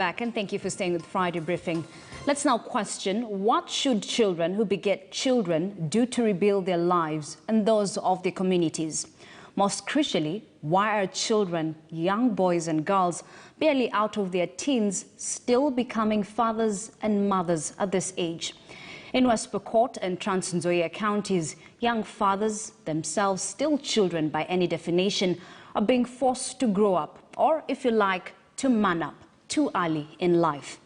Back, and thank you for staying with Friday Briefing. Let's now question, what should children who beget children do to rebuild their lives and those of their communities? Most crucially, why are children, young boys and girls, barely out of their teens, still becoming fathers and mothers at this age? In West Pokot and Nzoia counties, young fathers, themselves still children by any definition, are being forced to grow up, or if you like, to man up, too early in life.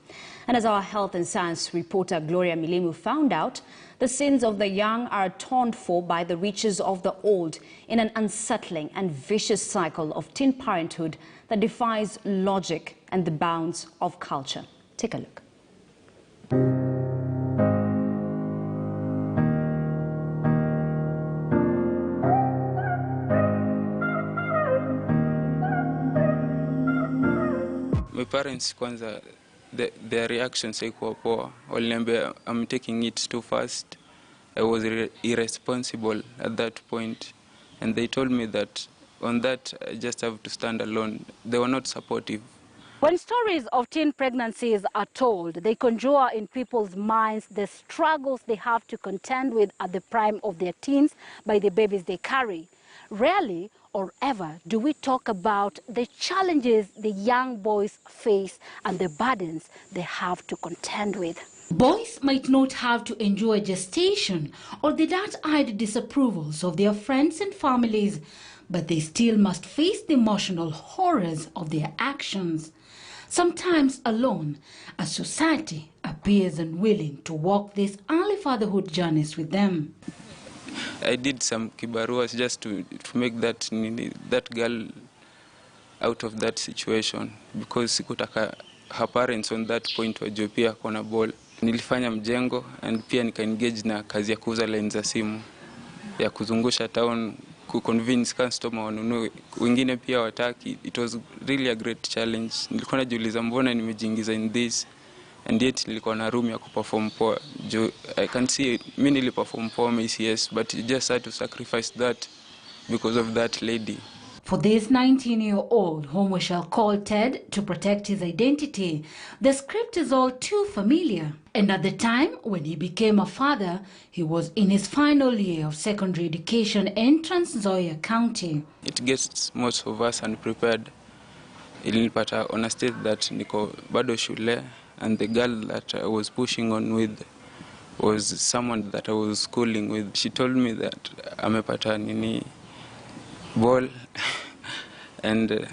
And as our health and science reporter Gloria Milimu found out, the sins of the young are atoned for by the riches of the old in an unsettling and vicious cycle of teen parenthood that defies logic and the bounds of culture. Take a look. My parents, kwanza, their reactions haikuwa poa. Waliniambia I'm taking it too fast. I was irresponsible at that point. And they told me that on that I just have to stand alone. They were not supportive. When stories of teen pregnancies are told, they conjure in people's minds the struggles they have to contend with at the prime of their teens by the babies they carry. Rarely or ever do we talk about the challenges the young boys face and the burdens they have to contend with. Boys might not have to enjoy gestation or the dark-eyed disapprovals of their friends and families, but they still must face the emotional horrors of their actions. Sometimes alone, as society appears unwilling to walk these early fatherhood journeys with them. I did some kibaruas just to make that girl out of that situation, because sikutaka her parents on that point wajue pia kona ball. Nilifanya mjengo and pia nika-engage na kazi ya kuuza line za simu ya kuzungusha town ku-convince customer wanunue, wengine pia wataki. It was really a great challenge. Nilikuwa najiuliza mbona nimejiingiza in this, and yet nilikuwa na room ya kuperform poa. I can see mimi niliperform poa yes, but you just had to sacrifice that because of that lady. For this 19-year-old, whom we shall call Ted to protect his identity, the script is all too familiar. And at the time when he became a father, he was in his final year of secondary education in Nzoia County. It gets most of us unprepared. Ilinipata on a state that niko bado shule, and the girl that I was pushing on with was someone that I was schooling with. She told me that amepata nini ball and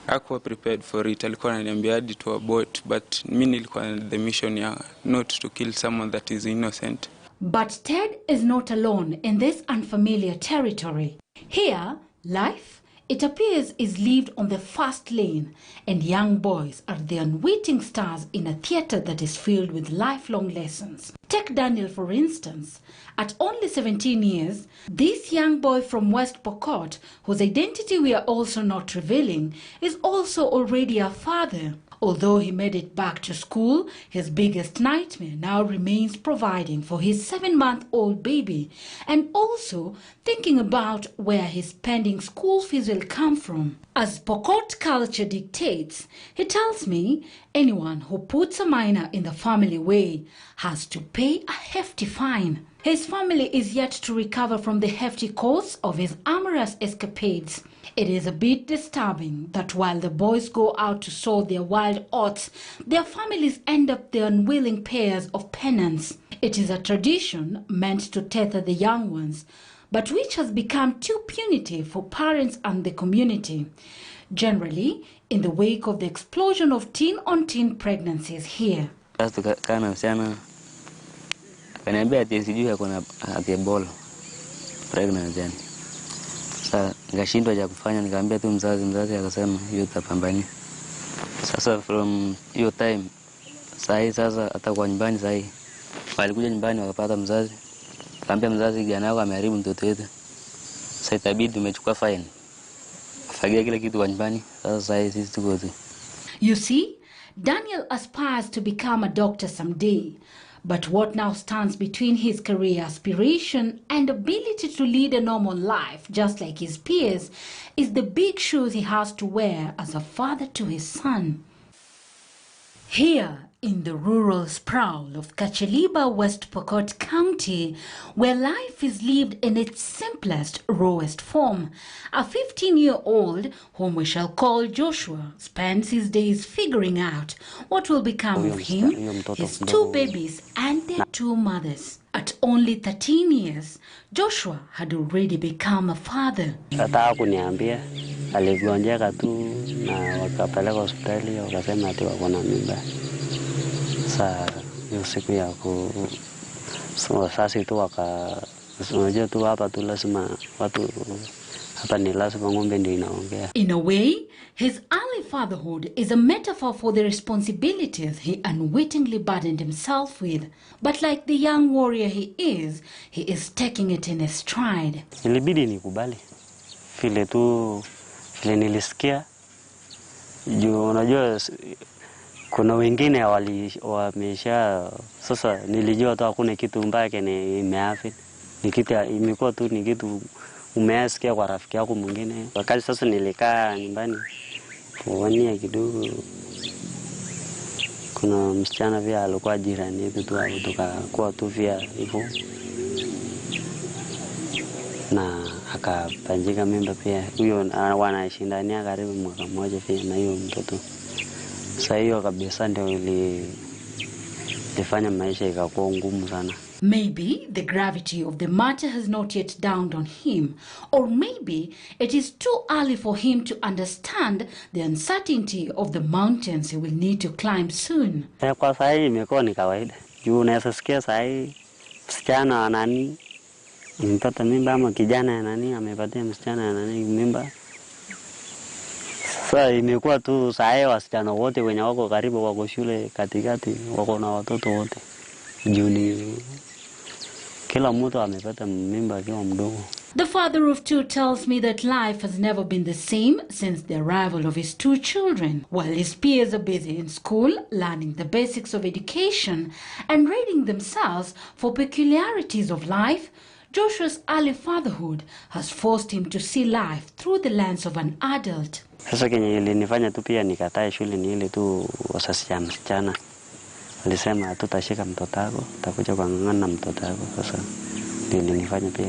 hakuwa prepared for it. Alikuwa ananiambia hadi to abort, but mimi nilikuwa na the mission ya not to kill someone that is innocent. But Ted is not alone in this unfamiliar territory. Here, life, it appears, is lived on the fast lane, and young boys are the unwitting stars in a theater that is filled with lifelong lessons. Take Daniel, for instance. At only 17 years, this young boy from West Pokot, whose identity we are also not revealing, is also already a father. Although he made it back to school, his biggest nightmare now remains providing for his 7-month-old baby, and also thinking about where his pending school fees will come from. As Pokot culture dictates, he tells me anyone who puts a minor in the family way has to pay a hefty fine. His family is yet to recover from the hefty cost of his amorous escapades. It is a bit disturbing that while the boys go out to sow their wild oats, their families end up the unwilling payers of penance. It is a tradition meant to tether the young ones, but which has become too punitive for parents and the community. Generally, in the wake of the explosion of teen-on-teen pregnancies here. Kaniambia ati sijui yako na ball pregnant then. Sasa nikashindwa cha kufanya, nikamwambia tu mzazi akasema hiyo utapambania. Sasa from hiyo time sasa hata kwa nyumbani sasa walikuja nyumbani wakapata mzazi. Nikamwambia mzazi jana yako ameharibu mtoto wetu. Sasa itabidi tumechukua fine. Afagia kila kitu kwa nyumbani. Sasa sisi tuko tu. You see, Daniel aspires to become a doctor someday. But what now stands between his career aspiration and ability to lead a normal life, just like his peers, is the big shoes he has to wear as a father to his son. Here in the rural sprawl of Kacheliba, West Pokot County, where life is lived in its simplest, rawest form, a 15-year-old, whom we shall call Joshua, spends his days figuring out what will become of him, his 2 babies and their 2 mothers. At only 13 years, Joshua had already become a father. Aligonjeka tu na wakapeleka hospitali wakasema ati wako na mimba. Sasa hiyo siku ya sasa tu unajua tu hapa tu lazima watu hapa ni lazima ng'ombe ndio inaongea. In a way, his early fatherhood is a metaphor for the responsibilities he unwittingly burdened himself with. But like the young warrior he is taking it in his stride. Ilibidi nikubali. Vile nilisikia juu unajua kuna wengine wamesha sasa nilijua tu hakuna kitu mbaya kene imeafi ni kitu imekuwa tu ni kitu umeasikia kwa rafiki yako mwingine. Wakati sasa nilikaa nyumbani kuwania kidogo, kuna msichana pia alikuwa jirani yetu tu tukakuwa tu pia hivyo na akapanjika mimba pia. Huyo wanashindania karibu mwaka mmoja pia na hiyo mtoto. Sasa hiyo kabisa ndio ilifanya maisha ikakuwa ngumu sana. Maybe the gravity of the matter has not yet dawned on him, or maybe it is too early for him to understand the uncertainty of the mountains he will need to climb soon. Kwa sasa imekuwa ni kawaida. Juu unaweza sikia sasa msichana anani mpata mimba ama kijana nani amepatia msichana nani mimba. Sasa imekuwa tu sasa wasichana wote wenye wako karibu wako shule katikati wako na watoto wote. Juni kila mtu amepata mimba akiwa mdogo. The father of 2 tells me that life has never been the same since the arrival of his 2 children. While his peers are busy in school, learning the basics of education and readying themselves for peculiarities of life, Joshua's early fatherhood has forced him to see life through the lens of an adult. Sasa kenye ilinifanya tu pia nikatae shule ni ile tu wasasi ya msichana. Alisema hatutashika mtoto wako, utakuja kuangana mtoto wako. Sasa ilinifanya pia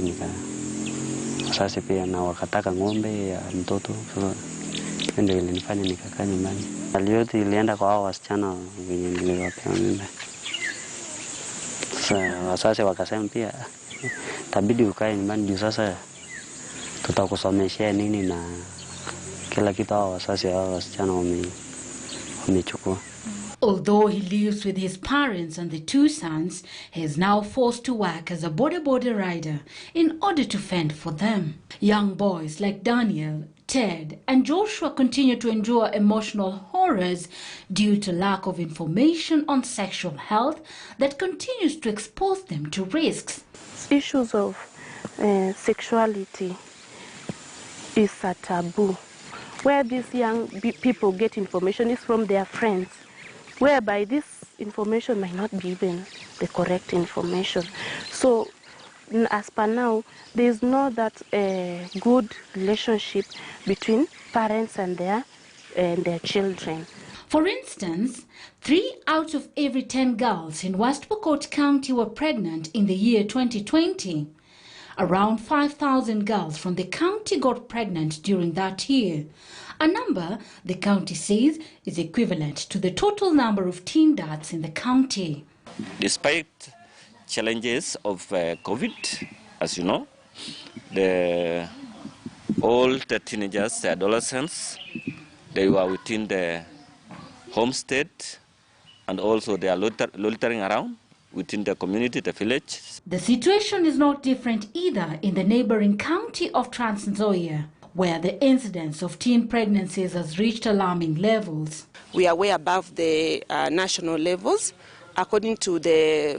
wasasi pia na wakataka ng'ombe ya mtoto. Sasa ndio ilinifanya nikakaa nyumbani. Aliyote ilienda kwa hao wasichana wenye niliwapea mimba. Sasa wasasi wakasema pia tabidi ukae nyumbani juu sasa tutakusomeshea nini na kila kitu hao wasasi hao wasichana wamechukua. Although he lives with his parents and the 2 sons, he is now forced to work as a border rider in order to fend for them. Young boys like Daniel, Ted and Joshua continue to endure emotional horrors due to lack of information on sexual health that continues to expose them to risks. Issues of sexuality is a taboo. Where these young people get information is from their friends, whereby this information might not be even the correct information. So as per now, there is no that good relationship between parents and their children. For instance, 3 out of every 10 girls in West Pokot County were pregnant in the year 2020. Around 5,000 girls from the county got pregnant during that year, a number the county says is equivalent to the total number of teen deaths in the county. Despite challenges of COVID, as you know, all the teenagers, the adolescents, they were within the homestead, and also they are loitering around within the community, the village. The situation is not different either in the neighboring county of Nzoia, where the incidence of teen pregnancies has reached alarming levels. We are way above the national levels. According to the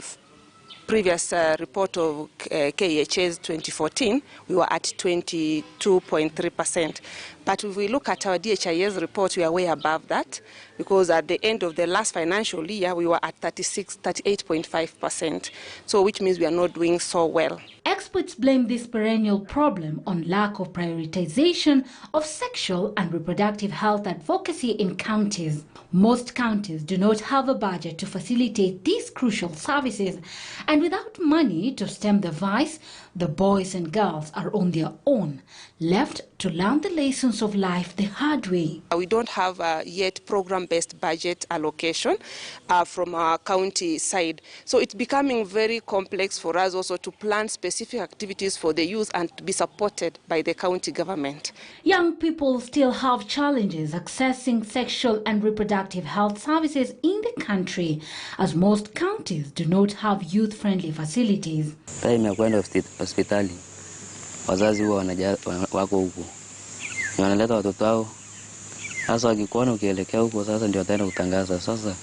previous report of KHA's 2014, we were at 22.3%. But if we look at our DHIS report, we are way above that, because at the end of the last financial year, we were at 38.5%, so which means we are not doing so well. Experts blame this perennial problem on lack of prioritization of sexual and reproductive health advocacy in counties. Most counties do not have a budget to facilitate these crucial services, and without money to stem the vice, the boys and girls are on their own, left to learn the lessons of life the hard way. We don't have yet program-based budget allocation from our county side. So it's becoming very complex for us also to plan specific activities for the youth and to be supported by the county government. Young people still have challenges accessing sexual and reproductive health services in the country, as most counties do not have youth-friendly facilities. Time ya kwenda hospitali, wazazi huwa wako huko, wanaleta watoto wao. Sasa wakikuona ukielekea huko, sasa ndio wataenda kutangaza. Sasa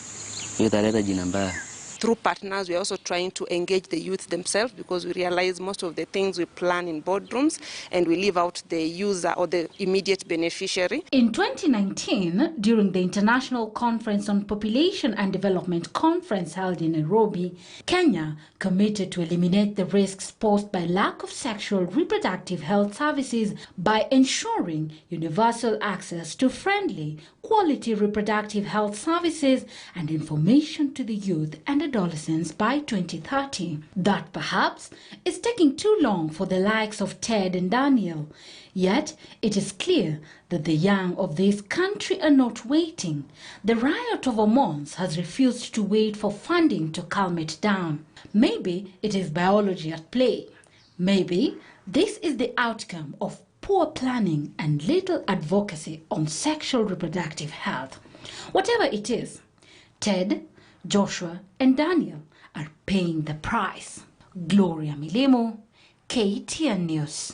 hiyo italeta jina mbaya. Through partners, we are also trying to engage the youth themselves, because we realize most of the things we plan in boardrooms and we leave out the user or the immediate beneficiary. In 2019, during the International Conference on Population and Development Conference held in Nairobi, Kenya committed to eliminate the risks posed by lack of sexual reproductive health services by ensuring universal access to friendly, quality reproductive health services and information to the youth and adolescents by 2030. That perhaps is taking too long for the likes of Ted and Daniel. Yet it is clear that the young of this country are not waiting. The riot of hormones has refused to wait for funding to calm it down. Maybe it is biology at play. Maybe this is the outcome of poor planning and little advocacy on sexual reproductive health. Whatever it is, Ted, Joshua and Daniel are paying the price. Gloria Milemo, KTN News.